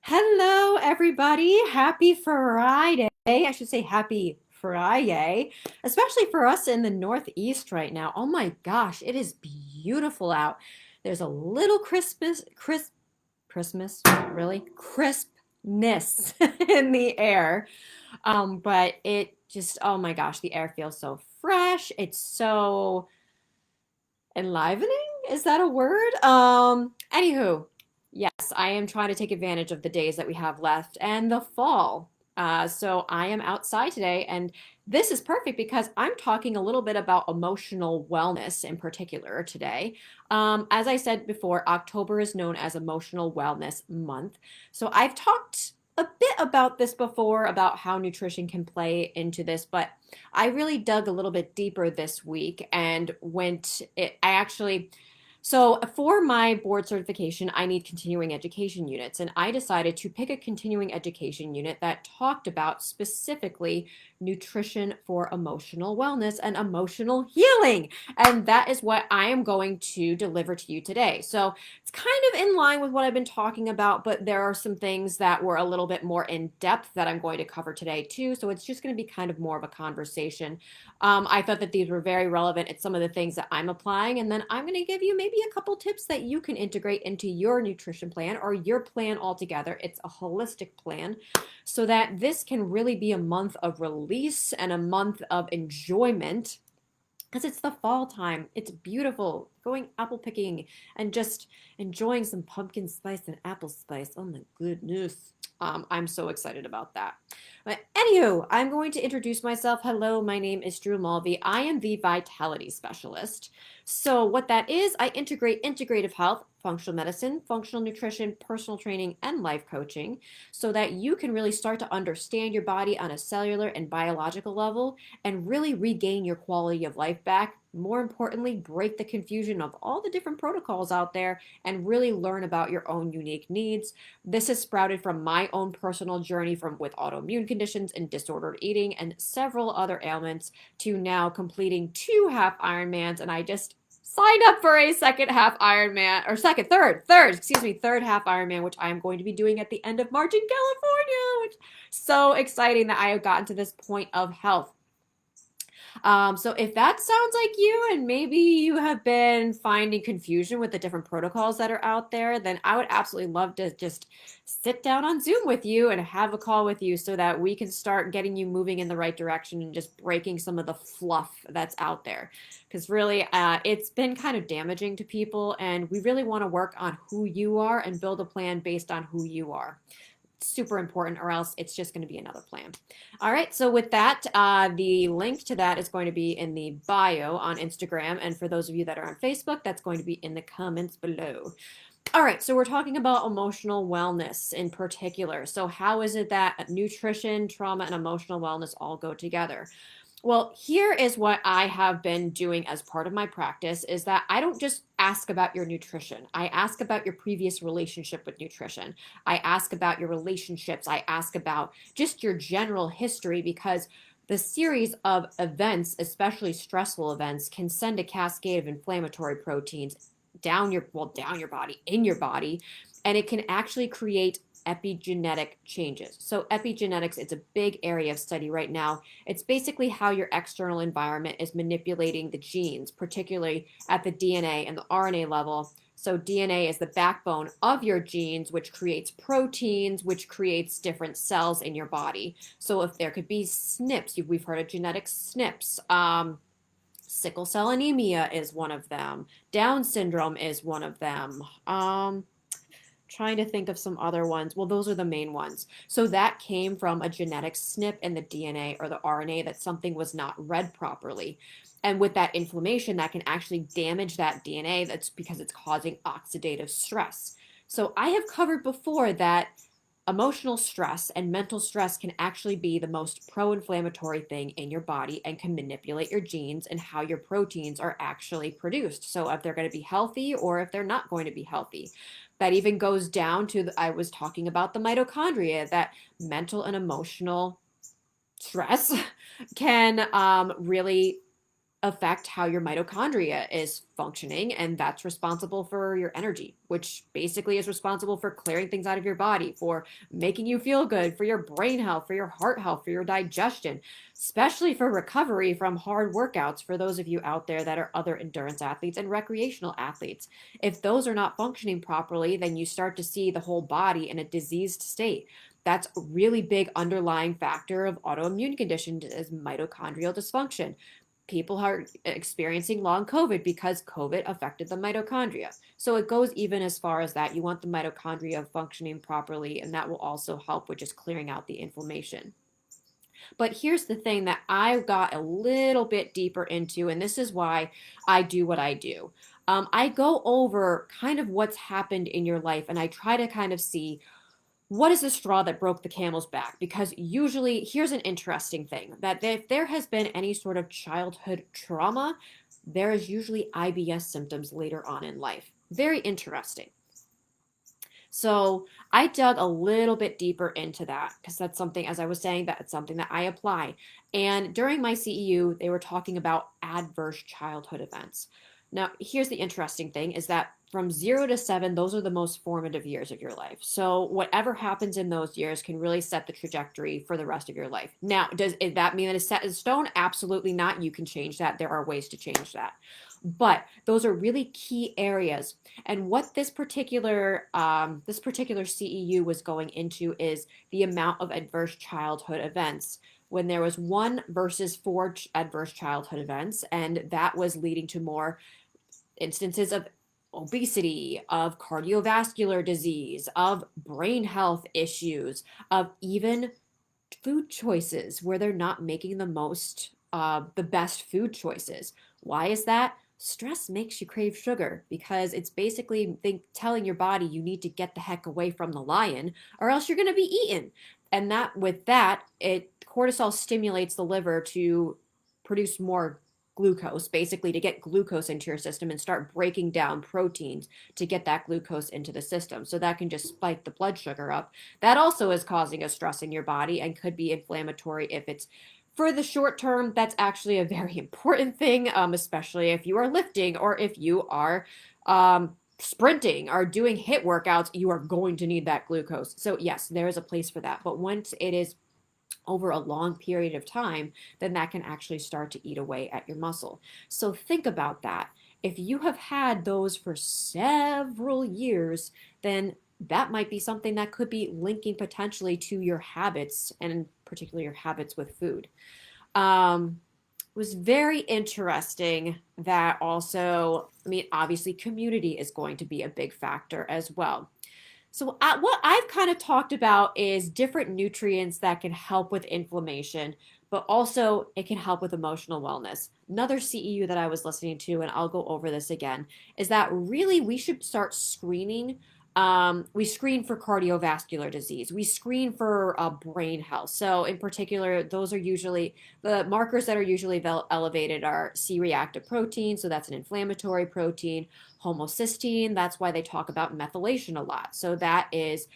Hello, everybody. Happy Friday. I should say happy Friday, especially for us in the Northeast right now. Oh my gosh, it is beautiful out. There's a little Christmas, really? Crispness in the air. But it just, oh my gosh, the air feels so fresh. It's so enlivening. Is that a word? Anywho, yes, I am trying to take advantage of the days that we have left and the fall. So I am outside today, and this is perfect because I'm talking a little bit about emotional wellness in particular today. As I said before, October is known as Emotional Wellness Month. So I've talked a bit about this before, about how nutrition can play into this, but I really dug a little bit deeper this week and I actually, so for my board certification, I need continuing education units, and I decided to pick a continuing education unit that talked about specifically nutrition for emotional wellness and emotional healing. And that is what I am going to deliver to you today. So it's kind of in line with what I've been talking about, but there are some things that were a little bit more in depth that I'm going to cover today too. So it's just going to be kind of more of a conversation. I thought that these were very relevant at some of the things that I'm applying, and then I'm going to give you maybe a couple tips that you can integrate into your nutrition plan or your plan altogether. It's a holistic plan so that this can really be a month of release and a month of enjoyment because it's the fall time. It's beautiful. Going apple picking and just enjoying some pumpkin spice and apple spice. Oh my goodness. I'm so excited about that. But anywho, I'm going to introduce myself. Hello, my name is Drew Mulvey. I am the Vitality Specialist. So what that is, I integrate integrative health, functional medicine, functional nutrition, personal training, and life coaching so that you can really start to understand your body on a cellular and biological level and really regain your quality of life back. More importantly, break the confusion of all the different protocols out there and really learn about your own unique needs. This has sprouted from my own personal journey from with autoimmune conditions and disordered eating and several other ailments to now completing two half Ironmans, and I just signed up for a second half Ironman or third half Ironman, which I am going to be doing at the end of March in California, which is so exciting that I have gotten to this point of health. So if that sounds like you and maybe you have been finding confusion with the different protocols that are out there, then I would absolutely love to just sit down on Zoom with you and have a call with you so that we can start getting you moving in the right direction and just breaking some of the fluff that's out there. Because really, it's been kind of damaging to people, and we really want to work on who you are and build a plan based on who you are. Super important, or else it's just going to be another plan. All right, so with that, the link to that is going to be in the bio on Instagram, and for those of you that are on Facebook, that's going to be in the comments below. All right, so we're talking about emotional wellness in particular. So how is it that nutrition, trauma, and emotional wellness all go together? Well, here is what I have been doing as part of my practice is that I don't just ask about your nutrition. I ask about your previous relationship with nutrition. I ask about your relationships. I ask about just your general history because the series of events, especially stressful events, can send a cascade of inflammatory proteins down your body, in your body, and it can actually create epigenetic changes. So epigenetics, it's a big area of study right now. It's basically how your external environment is manipulating the genes, particularly at the DNA and the RNA level. So DNA is the backbone of your genes, which creates proteins, which creates different cells in your body. So if there could be SNPs, we've heard of genetic SNPs. Sickle cell anemia is one of them. Down syndrome is one of them. Trying to think of some other ones. Well, those are the main ones. So that came from a genetic SNP in the DNA or the RNA that something was not read properly. And with that inflammation, that can actually damage that DNA. That's because it's causing oxidative stress. So I have covered before that emotional stress and mental stress can actually be the most pro-inflammatory thing in your body and can manipulate your genes and how your proteins are actually produced. So if they're going to be healthy or if they're not going to be healthy. That even goes down to, I was talking about the mitochondria, that mental and emotional stress can really affect how your mitochondria is functioning, and that's responsible for your energy, which basically is responsible for clearing things out of your body, for making you feel good, for your brain health, for your heart health, for your digestion, especially for recovery from hard workouts for those of you out there that are other endurance athletes and recreational athletes. If those are not functioning properly, then you start to see the whole body in a diseased state. That's a really big underlying factor of autoimmune conditions is mitochondrial dysfunction. People are experiencing long COVID because COVID affected the mitochondria. So it goes even as far as that. You want the mitochondria functioning properly, and that will also help with just clearing out the inflammation. But here's the thing that I got a little bit deeper into, and this is why I do what I do. I go over kind of what's happened in your life, and I try to kind of see what is the straw that broke the camel's back? Because usually, here's an interesting thing that if there has been any sort of childhood trauma, there is usually IBS symptoms later on in life. Very interesting. So I dug a little bit deeper into that because that's something, as I was saying, that's something that I apply. And during my CEU, they were talking about adverse childhood events. Now, here's the interesting thing is that from 0 to 7, those are the most formative years of your life. So whatever happens in those years can really set the trajectory for the rest of your life. Now, does that mean that it's set in stone? Absolutely not. You can change that. There are ways to change that. But those are really key areas. And what this particular CEU was going into is the amount of adverse childhood events. When there was 1 versus 4 adverse childhood events, and that was leading to more instances of obesity, of cardiovascular disease, of brain health issues, of even food choices where they're not making the best food choices. Why is that? Stress makes you crave sugar because it's basically telling your body you need to get the heck away from the lion or else you're going to be eaten. And cortisol stimulates the liver to produce more glucose, basically to get glucose into your system and start breaking down proteins to get that glucose into the system. So that can just spike the blood sugar up. That also is causing a stress in your body and could be inflammatory if it's for the short term. That's actually a very important thing, especially if you are lifting or if you are sprinting or doing HIIT workouts, you are going to need that glucose. So yes, there is a place for that. But once it is over a long period of time, then that can actually start to eat away at your muscle. So think about that. If you have had those for several years, then that might be something that could be linking potentially to your habits, and particularly your habits with food. It was very interesting that also, I mean, obviously community is going to be a big factor as well. So what I've kind of talked about is different nutrients that can help with inflammation, but also it can help with emotional wellness. Another CEU that I was listening to, and I'll go over this again, is that really we should start screening. We screen for cardiovascular disease. We screen for brain health. So in particular, those are usually the markers that are usually elevated are C-reactive protein. So that's an inflammatory protein. Homocysteine, that's why they talk about methylation a lot. So that is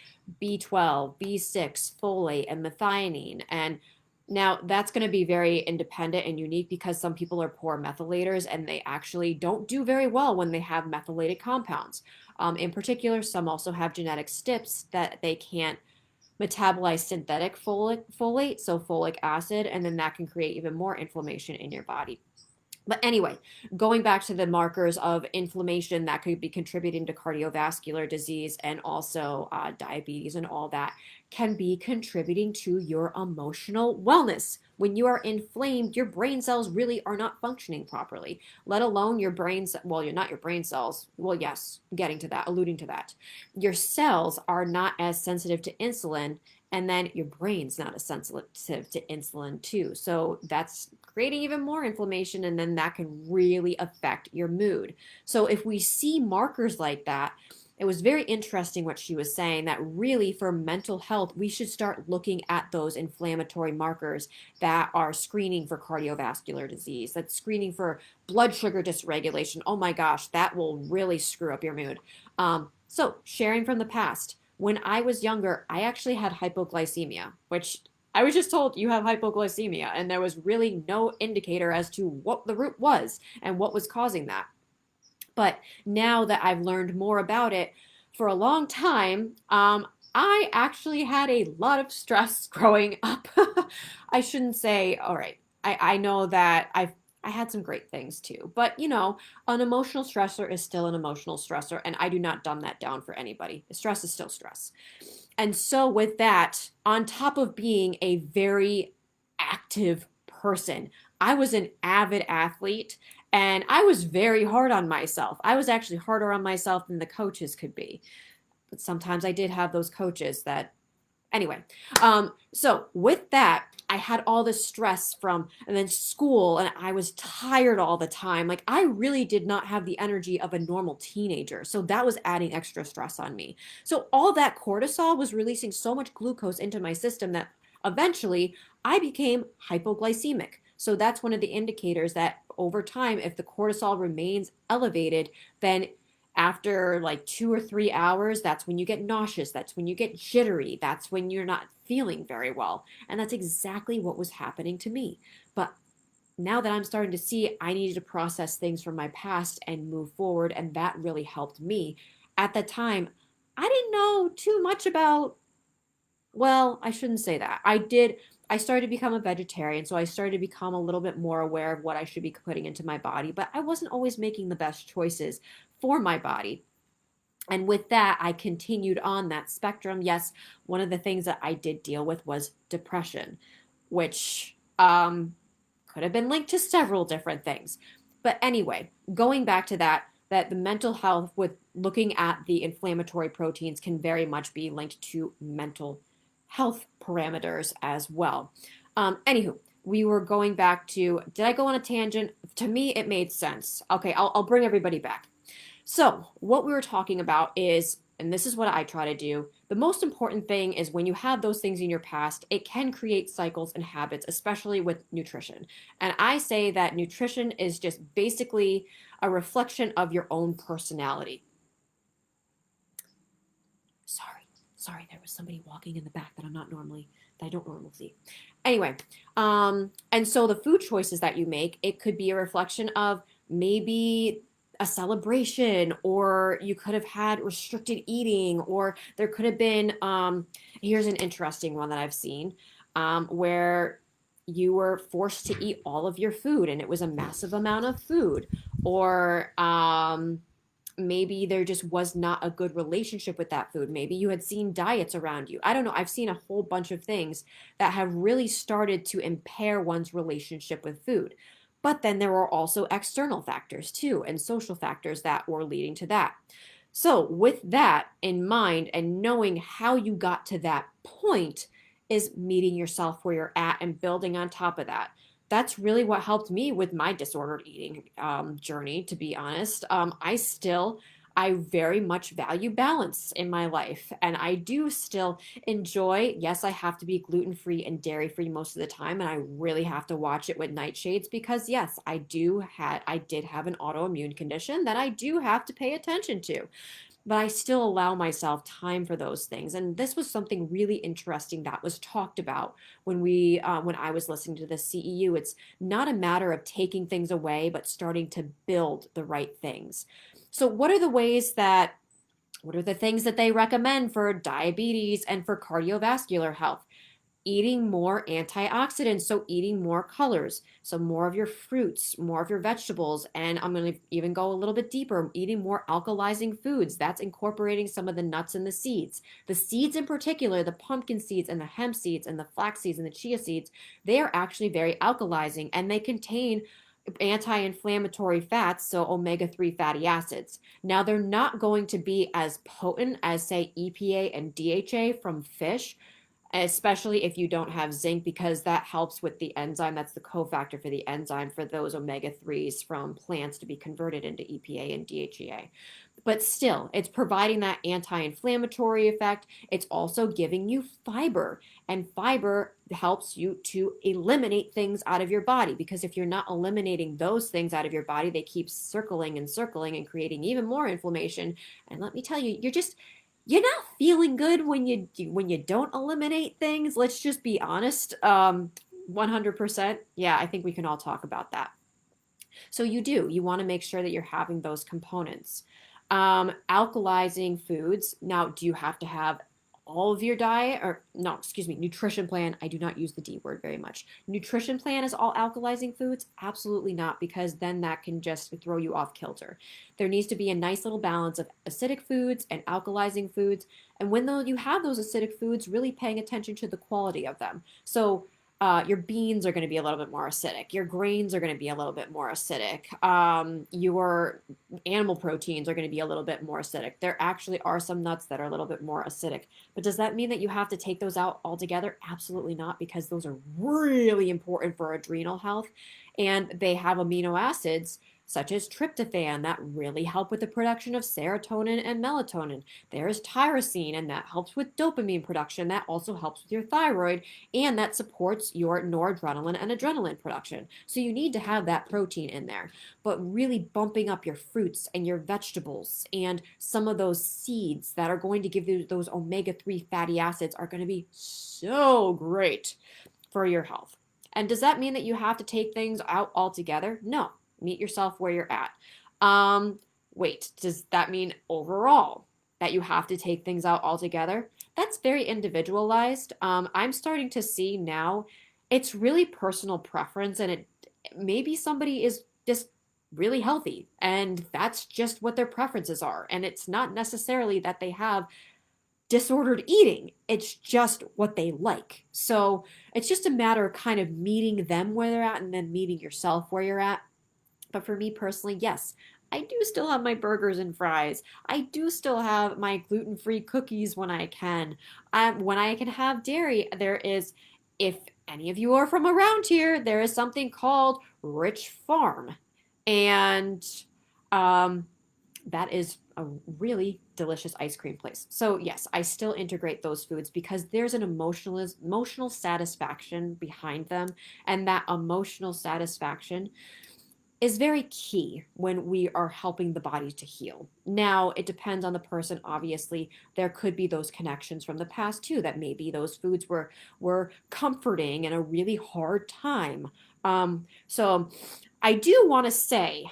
B12, B6, folate, and methionine. And now that's going to be very independent and unique because some people are poor methylators and they actually don't do very well when they have methylated compounds. In particular, some also have genetic STIPs that they can't metabolize synthetic folate, so folic acid, and then that can create even more inflammation in your body. But anyway, going back to the markers of inflammation that could be contributing to cardiovascular disease and also diabetes and all that can be contributing to your emotional wellness. When you are inflamed, your brain cells really are not functioning properly, let alone your brains. Well, you're not your brain cells. Well, yes, getting to that, alluding to that. Your cells are not as sensitive to insulin, and then your brain's not as sensitive to insulin too. So that's creating even more inflammation, and then that can really affect your mood. So if we see markers like that, it was very interesting what she was saying that really for mental health, we should start looking at those inflammatory markers that are screening for cardiovascular disease, that's screening for blood sugar dysregulation. Oh my gosh, that will really screw up your mood. So sharing from the past. When I was younger, I actually had hypoglycemia, which I was just told you have hypoglycemia, and there was really no indicator as to what the root was and what was causing that. But now that I've learned more about it for a long time, I actually had a lot of stress growing up. I shouldn't say, all right, I know that I had some great things too, but an emotional stressor is still an emotional stressor, and I do not dumb that down for anybody. Stress is still stress. And so, with that, on top of being a very active person, I was an avid athlete and I was very hard on myself. I was actually harder on myself than the coaches could be. But sometimes I did have those coaches that, anyway. So, with that, I had all this stress from, and then school, and I was tired all the time. Like, I really did not have the energy of a normal teenager. So, that was adding extra stress on me. So, all that cortisol was releasing so much glucose into my system that eventually I became hypoglycemic. So, that's one of the indicators that over time, if the cortisol remains elevated, then after like 2 or 3 hours, that's when you get nauseous. That's when you get jittery. That's when you're not feeling very well. And that's exactly what was happening to me. But now that I'm starting to see, I needed to process things from my past and move forward. And that really helped me. At the time, I didn't know too much about, well, I shouldn't say that. I started to become a vegetarian, so I started to become a little bit more aware of what I should be putting into my body, but I wasn't always making the best choices for my body. And with that, I continued on that spectrum. Yes, one of the things that I did deal with was depression, which could have been linked to several different things. But anyway, going back to that the mental health with looking at the inflammatory proteins can very much be linked to mental health parameters as well. Anywho, we were going back to, did I go on a tangent? To me, it made sense. Okay, I'll bring everybody back. So, what we were talking about is, and this is what I try to do, the most important thing is when you have those things in your past, it can create cycles and habits, especially with nutrition. And I say that nutrition is just basically a reflection of your own personality. Sorry, there was somebody walking in the back that I don't normally see. Anyway, and so the food choices that you make, it could be a reflection of maybe a celebration, or you could have had restricted eating, or there could have been, here's an interesting one that I've seen, where you were forced to eat all of your food and it was a massive amount of food, or maybe there just was not a good relationship with that food. Maybe you had seen diets around you. I don't know. I've seen a whole bunch of things that have really started to impair one's relationship with food. But then there were also external factors too, and social factors that were leading to that. So, with that in mind and knowing how you got to that point is meeting yourself where you're at and building on top of that. That's really what helped me with my disordered eating journey, to be honest. I very much value balance in my life. And I do still enjoy, yes, I have to be gluten-free and dairy-free most of the time. And I really have to watch it with nightshades because, yes, I did have an autoimmune condition that I do have to pay attention to. But I still allow myself time for those things. And this was something really interesting that was talked about when I was listening to the CEU. It's not a matter of taking things away, but starting to build the right things. So, what are the things that they recommend for diabetes and for cardiovascular health? Eating more antioxidants, so eating more colors, so more of your fruits, more of your vegetables, and I'm going to even go a little bit deeper, eating more alkalizing foods. That's incorporating some of the nuts and the seeds. The seeds in particular, the pumpkin seeds and the hemp seeds and the flax seeds and the chia seeds, they are actually very alkalizing and they contain anti-inflammatory fats, so omega-3 fatty acids. Now, they're not going to be as potent as, say, EPA and DHA from fish, especially if you don't have zinc, because that helps with the enzyme. That's the cofactor for the enzyme for those omega-3s from plants to be converted into EPA and DHEA. But still, it's providing that anti-inflammatory effect. It's also giving you fiber, and fiber helps you to eliminate things out of your body, because if you're not eliminating those things out of your body, they keep circling and circling and creating even more inflammation. And let me tell you, you're not feeling good when you don't eliminate things. Let's just be honest. 100%. Yeah, I think we can all talk about that. So you want to make sure that you're having those components. Alkalizing foods. Now, do you have to have all of your diet or no, excuse me, nutrition plan? I do not use the D word very much. Nutrition plan is all alkalizing foods? Absolutely not, because then that can just throw you off kilter. There needs to be a nice little balance of acidic foods and alkalizing foods. And when you have those acidic foods, really paying attention to the quality of them. So your beans are going to be a little bit more acidic. Your grains are going to be a little bit more acidic. Your animal proteins are going to be a little bit more acidic. There actually are some nuts that are a little bit more acidic. But does that mean that you have to take those out altogether? Absolutely not, because those are really important for adrenal health. And they have amino acids such as tryptophan that really help with the production of serotonin and melatonin. There's tyrosine, and that helps with dopamine production. That also helps with your thyroid, and that supports your noradrenaline and adrenaline production. So you need to have that protein in there. But really bumping up your fruits and your vegetables and some of those seeds that are going to give you those omega-3 fatty acids are going to be so great for your health. And does that mean that you have to take things out altogether? No. Meet yourself where you're at. Wait, does that mean overall that you have to take things out altogether? That's very individualized. I'm starting to see now it's really personal preference, and it maybe somebody is just really healthy and that's just what their preferences are. And it's not necessarily that they have disordered eating. It's just what they like. So it's just a matter of kind of meeting them where they're at and then meeting yourself where you're at. But for me personally, yes, I do still have my burgers and fries. I do still have my gluten-free cookies when I can. When I can have dairy, there is, if any of you are from around here, there is something called Rich Farm. And that is a really delicious ice cream place. So yes, I still integrate those foods because there's an emotional satisfaction behind them, and that emotional satisfaction is very key when we are helping the body to heal. Now, it depends on the person, obviously. There could be those connections from the past too, that maybe those foods were comforting in a really hard time. So I do want to say,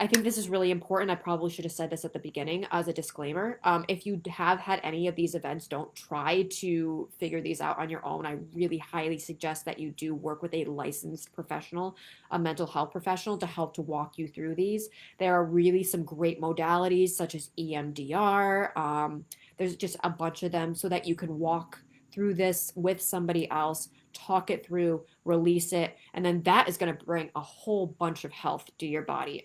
I think this is really important. I probably should have said this at the beginning as a disclaimer. If you have had any of these events, don't try to figure these out on your own. I really highly suggest that you do work with a licensed professional, a mental health professional, to help to walk you through these. There are really some great modalities such as EMDR. There's just a bunch of them so that you can walk through this with somebody else, talk it through, release it, and then that is going to bring a whole bunch of health to your body.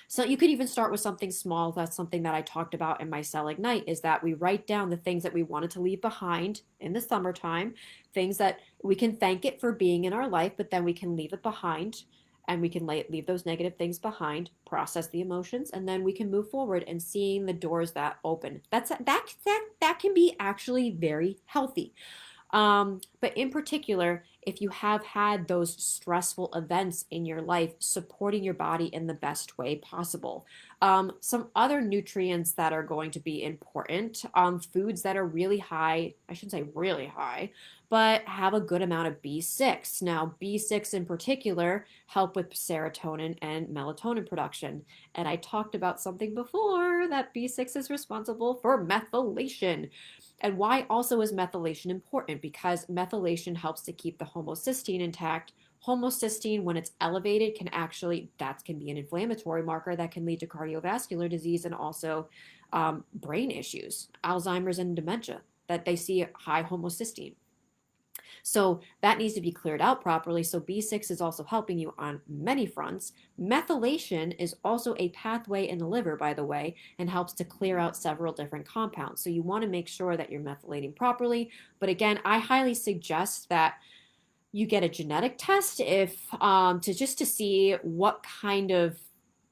So you could even start with something small. That's something that I talked about in my Cell Ignite, is that we write down the things that we wanted to leave behind in the summertime, things that we can thank it for being in our life, but then we can leave it behind, and we can leave those negative things behind, process the emotions, and then we can move forward and seeing the doors that open. That can be actually very healthy. But in particular, if you have had those stressful events in your life, supporting your body in the best way possible. Some other nutrients that are going to be important, foods that are really high, I shouldn't say really high, but have a good amount of B6. Now, B6 in particular help with serotonin and melatonin production. And I talked about something before, that B6 is responsible for methylation. And why also is methylation important? Because methylation helps to keep the homocysteine intact. Homocysteine, when it's elevated, that can be an inflammatory marker that can lead to cardiovascular disease and also brain issues, Alzheimer's and dementia, that they see high homocysteine. So that needs to be cleared out properly. So B6 is also helping you on many fronts. Methylation is also a pathway in the liver, by the way, and helps to clear out several different compounds. So you want to make sure that you're methylating properly. But again, I highly suggest that you get a genetic test to see what kind of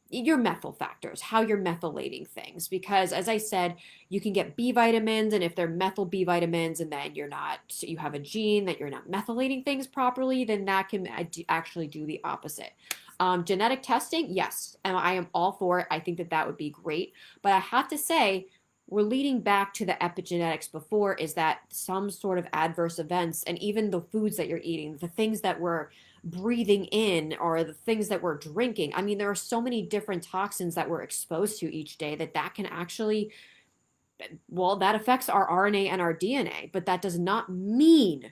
your methyl factors, how you're methylating things. Because as I said, you can get B vitamins, and if they're methyl B vitamins and then you have a gene that you're not methylating things properly, then that can actually do the opposite. Genetic testing, yes, and I am all for it. I think that would be great. But I have to say, we're leading back to the epigenetics before, is that some sort of adverse events, and even the foods that you're eating, the things that we're breathing in or the things that we're drinking. I mean, there are so many different toxins that we're exposed to each day that can actually, well, that affects our RNA and our DNA, but that does not mean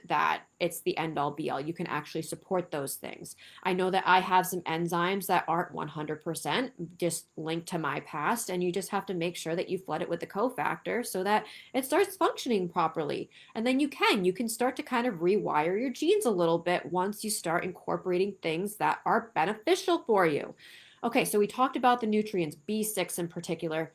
that it's the end all be all. You can actually support those things. I know that I have some enzymes that aren't 100% just linked to my past, and you just have to make sure that you flood it with the cofactor so that it starts functioning properly. And then you can start to kind of rewire your genes a little bit once you start incorporating things that are beneficial for you. Okay, so we talked about the nutrients, B6 in particular.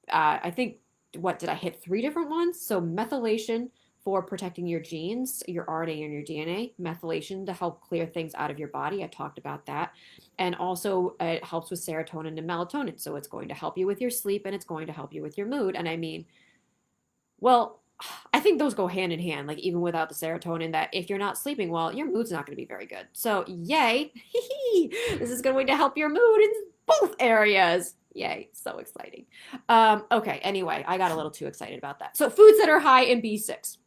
I think, what did I hit? Three different ones. So methylation for protecting your genes, your RNA and your DNA, methylation to help clear things out of your body. I talked about that. And also it helps with serotonin and melatonin. So it's going to help you with your sleep and it's going to help you with your mood. And I mean, well, I think those go hand in hand, like even without the serotonin, that if you're not sleeping well, your mood's not going to be very good. So, yay, this is going to help your mood in both areas. Yay, so exciting. Okay, anyway, I got a little too excited about that. So, foods that are high in B6.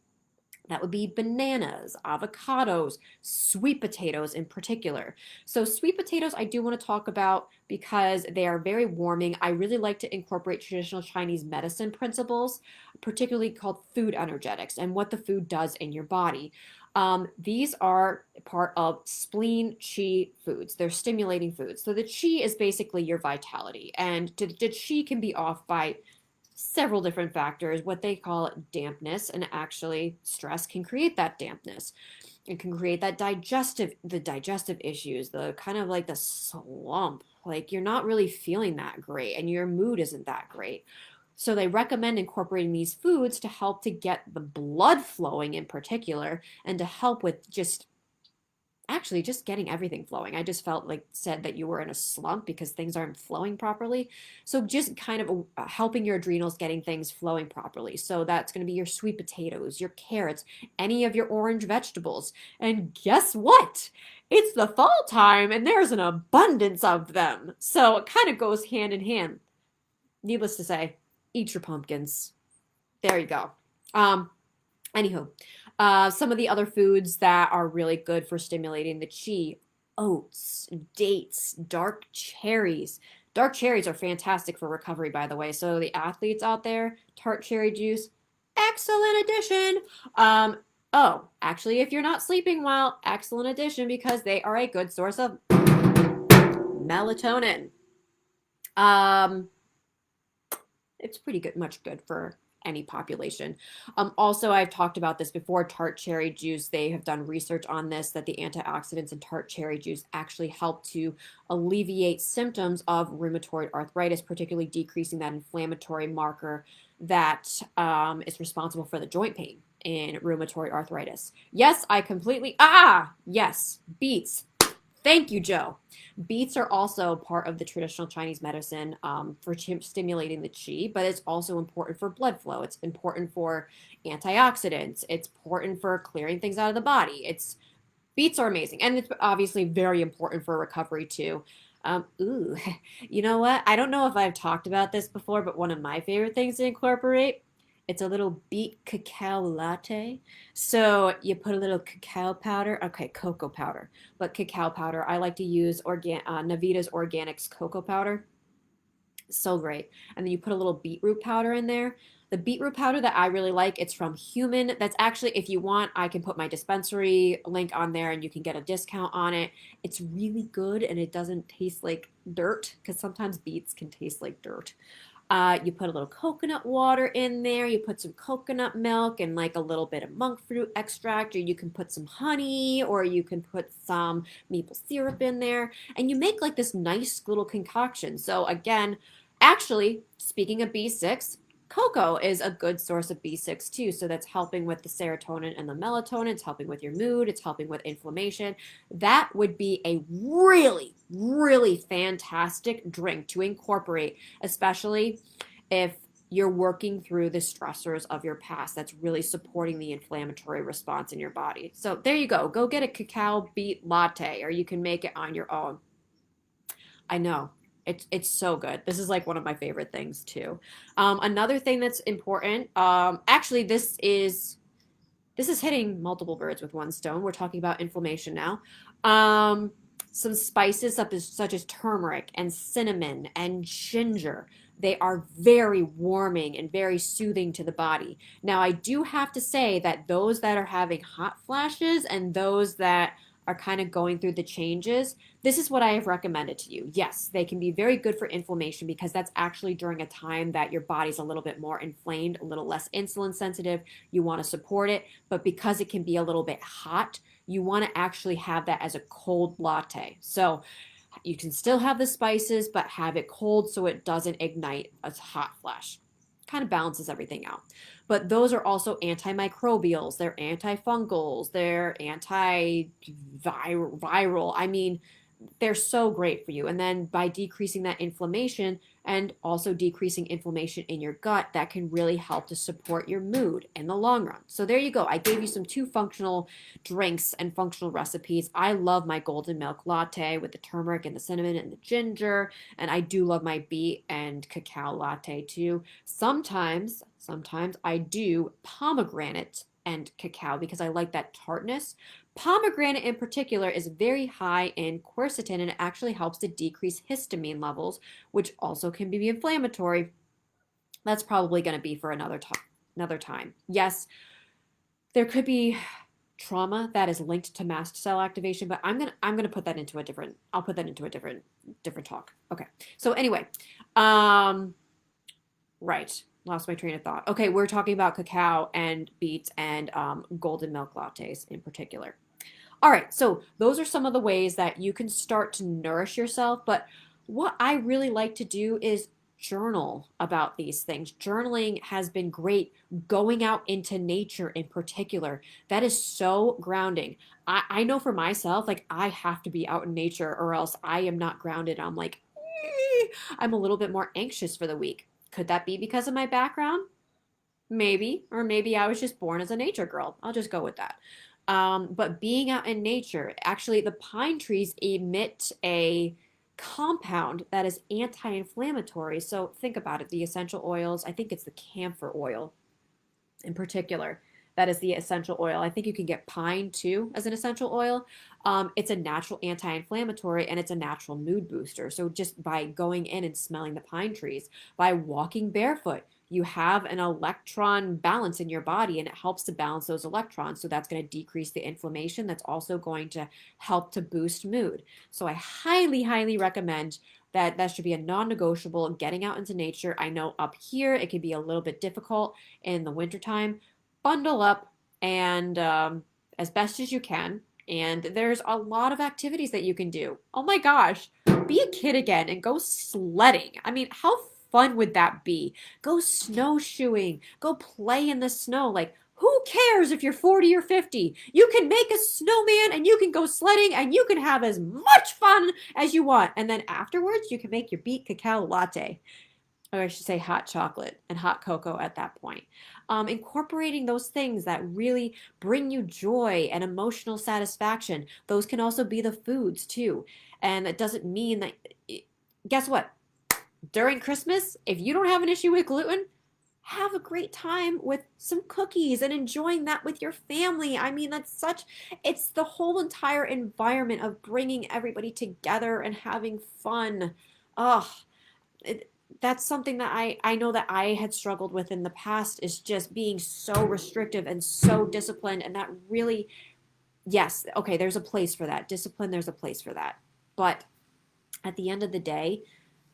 That would be bananas, avocados, sweet potatoes in particular. So, sweet potatoes, I do want to talk about because they are very warming. I really like to incorporate traditional Chinese medicine principles, particularly called food energetics and what the food does in your body. These are part of spleen qi foods. They're stimulating foods. So, the qi is basically your vitality, and the qi can be off by several different factors. What they call dampness, and actually stress can create that dampness. It can create the digestive issues, the kind of like the slump, like you're not really feeling that great and your mood isn't that great. So they recommend incorporating these foods to help to get the blood flowing in particular, and to help with just getting everything flowing. I just felt like said that you were in a slump because things aren't flowing properly. So just kind of helping your adrenals getting things flowing properly. So that's going to be your sweet potatoes, your carrots, any of your orange vegetables. And guess what? It's the fall time and there's an abundance of them. So it kind of goes hand in hand. Needless to say, eat your pumpkins. There you go. Anywho, some of the other foods that are really good for stimulating the chi: oats, dates, dark cherries. Dark cherries are fantastic for recovery, by the way. So the athletes out there, tart cherry juice, excellent addition. Oh, actually, if you're not sleeping well, excellent addition because they are a good source of melatonin. Um, it's pretty good, much good for any population. Also, I've talked about this before, tart cherry juice. They have done research on this, that the antioxidants in tart cherry juice actually help to alleviate symptoms of rheumatoid arthritis, particularly decreasing that inflammatory marker that is responsible for the joint pain in rheumatoid arthritis. Yes, yes, beets. Thank you, Joe. Beets are also part of the traditional Chinese medicine for stimulating the qi, but it's also important for blood flow. It's important for antioxidants. It's important for clearing things out of the body. Beets are amazing, and it's obviously very important for recovery too. Ooh, you know what? I don't know if I've talked about this before, but one of my favorite things to incorporate, it's a little beet cacao latte. So you put a little cacao powder, okay, cocoa powder, but cacao powder. I like to use Navita's Organics cocoa powder. So great. And then you put a little beetroot powder in there. The beetroot powder that I really like, it's from Human. That's actually, if you want, I can put my dispensary link on there and you can get a discount on it. It's really good and it doesn't taste like dirt, because sometimes beets can taste like dirt. You put a little coconut water in there. You put some coconut milk and like a little bit of monk fruit extract, or you can put some honey, or you can put some maple syrup in there, and you make like this nice little concoction. So again, actually, speaking of B6, cocoa is a good source of B6 too. So that's helping with the serotonin and the melatonin. It's helping with your mood. It's helping with inflammation. That would be a really, really fantastic drink to incorporate, especially if you're working through the stressors of your past. That's really supporting the inflammatory response in your body. So there you go. Go get a cacao beet latte, or you can make it on your own. I know. It's so good. This is like one of my favorite things too. Another thing that's important, actually, this is hitting multiple birds with one stone. We're talking about inflammation now. Um, some spices such as turmeric and cinnamon and ginger. They are very warming and very soothing to the body. Now, I do have to say that those that are having hot flashes and those that are kind of going through the changes, this is what I have recommended to you. Yes, they can be very good for inflammation because that's actually during a time that your body's a little bit more inflamed, a little less insulin sensitive. You want to support it, but because it can be a little bit hot, you want to actually have that as a cold latte. So you can still have the spices, but have it cold so it doesn't ignite a hot flash. Kind of balances everything out. But those are also antimicrobials, they're antifungals, they're antiviral. I mean, they're so great for you. And then by decreasing that inflammation and also decreasing inflammation in your gut, that can really help to support your mood in the long run. So there you go. I gave you two functional drinks and functional recipes. I love my golden milk latte with the turmeric and the cinnamon and the ginger. And I do love my beet and cacao latte too. Sometimes I do pomegranate and cacao because I like that tartness. Pomegranate in particular is very high in quercetin and it actually helps to decrease histamine levels, which also can be inflammatory. That's probably going to be for another time. Yes, there could be trauma that is linked to mast cell activation, but I'm gonna put that into a different. I'll put that into a different talk. Okay. So anyway, right. Lost my train of thought. Okay, we're talking about cacao and beets and golden milk lattes in particular. All right, so those are some of the ways that you can start to nourish yourself. But what I really like to do is journal about these things. Journaling has been great, going out into nature in particular. That is so grounding. I know for myself, like I have to be out in nature or else I am not grounded. I'm like, I'm a little bit more anxious for the week. Could that be because of my background? Maybe, or maybe I was just born as a nature girl. I'll just go with that. But being out in nature, actually, the pine trees emit a compound that is anti-inflammatory. So think about it. The essential oils, I think it's the camphor oil in particular. That is the essential oil. I think you can get pine too as an essential oil. It's a natural anti-inflammatory and it's a natural mood booster. So just by going in and smelling the pine trees, by walking barefoot, you have an electron balance in your body and it helps to balance those electrons. So that's going to decrease the inflammation. That's also going to help to boost mood. So I highly, highly recommend that should be a non-negotiable getting out into nature. I know up here it can be a little bit difficult in the wintertime. Bundle up and as best as you can. And there's a lot of activities that you can do. Oh my gosh, be a kid again and go sledding. I mean, how fun would that be? Go snowshoeing, go play in the snow. Like, who cares if you're 40 or 50? You can make a snowman and you can go sledding and you can have as much fun as you want. And then afterwards, you can make your beet cacao latte, or I should say hot chocolate and hot cocoa at that point. Incorporating those things that really bring you joy and emotional satisfaction. Those can also be the foods too. And that doesn't mean that, guess what? During Christmas, if you don't have an issue with gluten, have a great time with some cookies and enjoying that with your family. I mean, it's the whole entire environment of bringing everybody together and having fun. Ugh, that's something that I know that I had struggled with in the past is just being so restrictive and so disciplined. And that really, yes, okay, there's a place for that. Discipline, there's a place for that. But at the end of the day,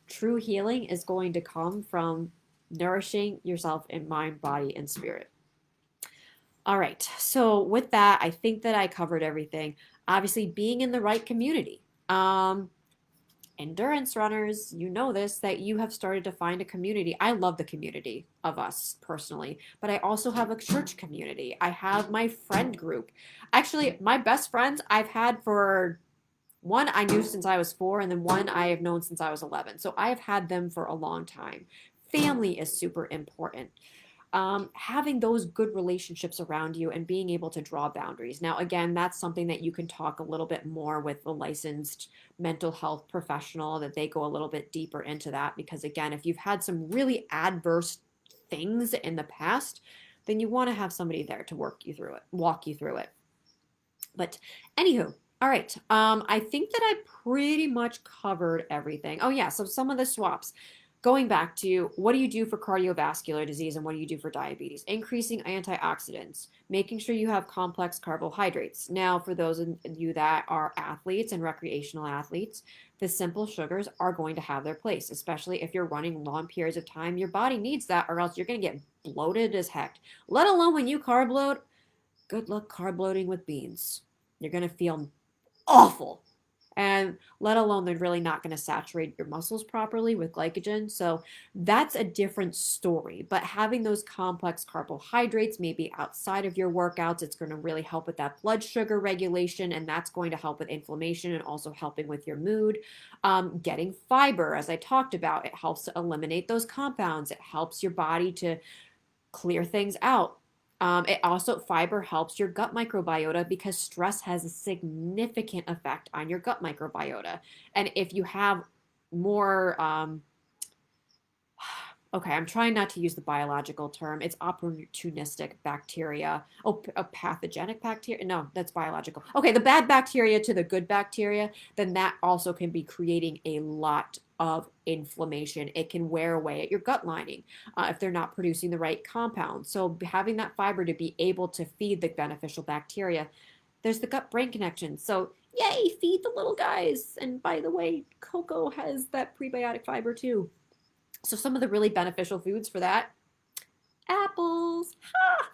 true healing is going to come from nourishing yourself in mind, body, and spirit. All right. So with that, I think that I covered everything. Obviously, being in the right community. Endurance runners, you know this, that you have started to find a community. I love the community of us personally, but I also have a church community. I have my friend group. Actually, my best friends I've had for one I knew since I was 4, and then one I have known since I was 11. So I have had them for a long time. Family is super important. having those good relationships around you and being able to draw boundaries. Now, again, that's something that you can talk a little bit more with the licensed mental health professional, that they go a little bit deeper into that. Because again, if you've had some really adverse things in the past, then you want to have somebody there to walk you through it. But anywho, all right. I think that I pretty much covered everything. Oh yeah, so some of the swaps. Going back to what do you do for cardiovascular disease and what do you do for diabetes? Increasing antioxidants, making sure you have complex carbohydrates. Now, for those of you that are athletes and recreational athletes, the simple sugars are going to have their place, especially if you're running long periods of time. Your body needs that, or else you're going to get bloated as heck. Let alone when you carb load, good luck carb loading with beans. You're going to feel awful. And let alone they're really not going to saturate your muscles properly with glycogen. So that's a different story. But having those complex carbohydrates, maybe outside of your workouts, it's going to really help with that blood sugar regulation. And that's going to help with inflammation and also helping with your mood. Getting fiber, as I talked about, it helps to eliminate those compounds. It helps your body to clear things out. Fiber helps your gut microbiota because stress has a significant effect on your gut microbiota. And if you have more, okay, I'm trying not to use the biological term. It's opportunistic bacteria. Oh, a pathogenic bacteria? No, that's biological. Okay, the bad bacteria to the good bacteria, then that also can be creating a lot of inflammation. It can wear away at your gut lining if they're not producing the right compounds. So having that fiber to be able to feed the beneficial bacteria, there's the gut-brain connection. So yay, feed the little guys. And by the way, cocoa has that prebiotic fiber too. So some of the really beneficial foods for that, apples. Ha!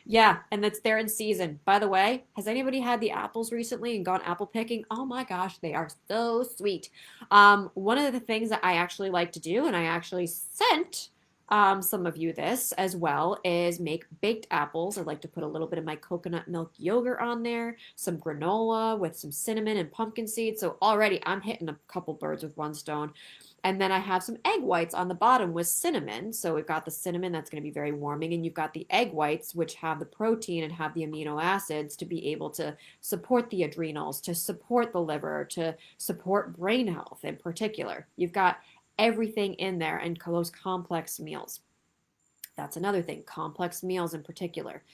Yeah, and that's there in season. By the way, has anybody had the apples recently and gone apple picking? Oh my gosh, they are so sweet. One of the things that I actually like to do, and I actually sent some of you this as well, is make baked apples. I like to put a little bit of my coconut milk yogurt on there, some granola with some cinnamon and pumpkin seeds. So already I'm hitting a couple birds with one stone. And then I have some egg whites on the bottom with cinnamon. So we've got the cinnamon that's going to be very warming. And you've got the egg whites, which have the protein and have the amino acids to be able to support the adrenals, to support the liver, to support brain health in particular. You've got everything in there and those complex meals. That's another thing, complex meals in particular.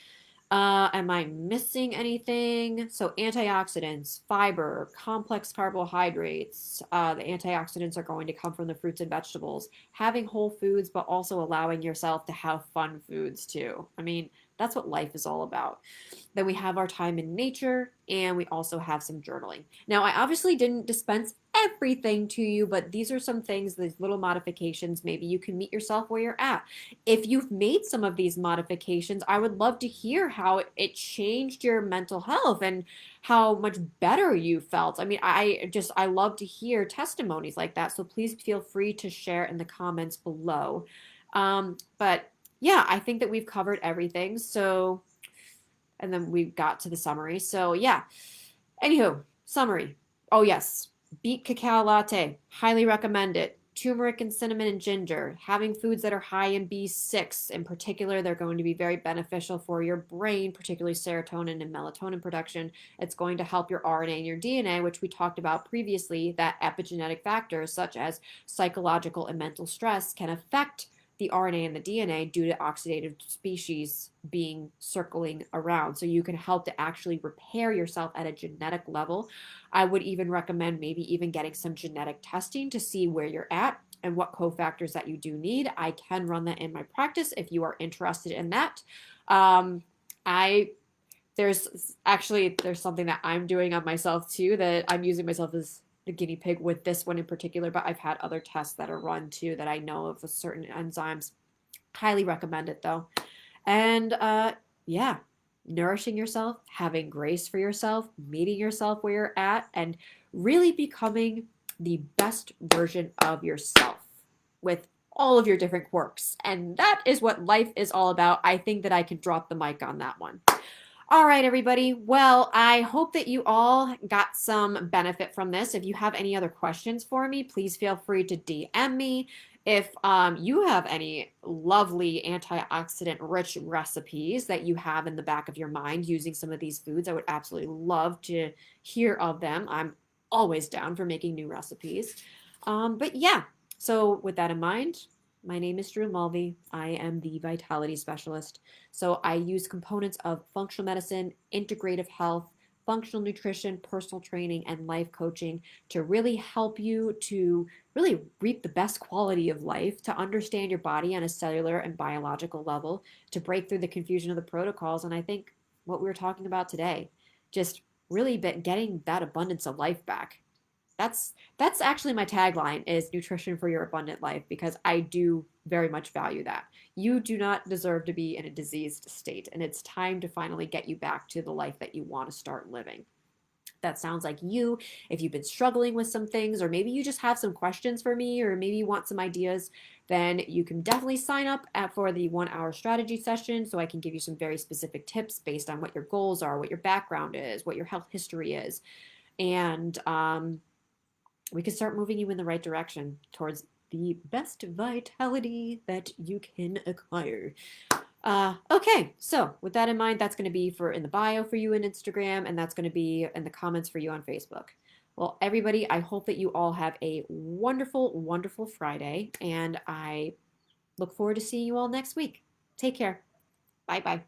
Am I missing anything? So antioxidants, fiber, complex carbohydrates. The antioxidants are going to come from the fruits and vegetables. Having whole foods, but also allowing yourself to have fun foods too. I mean, that's what life is all about. Then we have our time in nature, and we also have some journaling. Now, I obviously didn't dispense everything to you, but these are some things, these little modifications, maybe you can meet yourself where you're at. If you've made some of these modifications, I would love to hear how it changed your mental health and how much better you felt. I mean, I love to hear testimonies like that. So please feel free to share in the comments below. But yeah, I think that we've covered everything. So, and then we got to the summary. So yeah, anywho, summary. Oh yes, beet cacao latte, highly recommend it. Turmeric and cinnamon and ginger, having foods that are high in B6 in particular, they're going to be very beneficial for your brain, particularly serotonin and melatonin production. It's going to help your RNA and your DNA, which we talked about previously, that epigenetic factors such as psychological and mental stress can affect the RNA and the DNA due to oxidative species being circling around. So you can help to actually repair yourself at a genetic level. I would even recommend maybe even getting some genetic testing to see where you're at and what cofactors that you do need. I can run that in my practice if you are interested in that. There's something that I'm doing on myself too, that I'm using myself as the guinea pig with this one in particular, but I've had other tests that are run too that I know of with certain enzymes. Highly recommend it though. And yeah, nourishing yourself, having grace for yourself, meeting yourself where you're at, and really becoming the best version of yourself with all of your different quirks. And that is what life is all about. I think that I can drop the mic on that one. All right, everybody. Well, I hope that you all got some benefit from this. If you have any other questions for me, please feel free to DM me. If you have any lovely antioxidant rich recipes that you have in the back of your mind using some of these foods, I would absolutely love to hear of them. I'm always down for making new recipes. But yeah, so with that in mind, my name is Drew Mulvey. I am the vitality specialist. So I use components of functional medicine, integrative health, functional nutrition, personal training, and life coaching to really help you to really reap the best quality of life, to understand your body on a cellular and biological level, to break through the confusion of the protocols. And I think what we were talking about today, just really getting that abundance of life back. That's actually my tagline is nutrition for your abundant life because I do very much value that. You do not deserve to be in a diseased state, and it's time to finally get you back to the life that you want to start living. That sounds like you. If you've been struggling with some things, or maybe you just have some questions for me, or maybe you want some ideas, then you can definitely sign up for the 1 hour strategy session so I can give you some very specific tips based on what your goals are, what your background is, what your health history is. And we can start moving you in the right direction towards the best vitality that you can acquire. Okay, so with that in mind, that's going to be for in the bio for you in Instagram, and that's going to be in the comments for you on Facebook. Well, everybody, I hope that you all have a wonderful, wonderful Friday, and I look forward to seeing you all next week. Take care. Bye bye.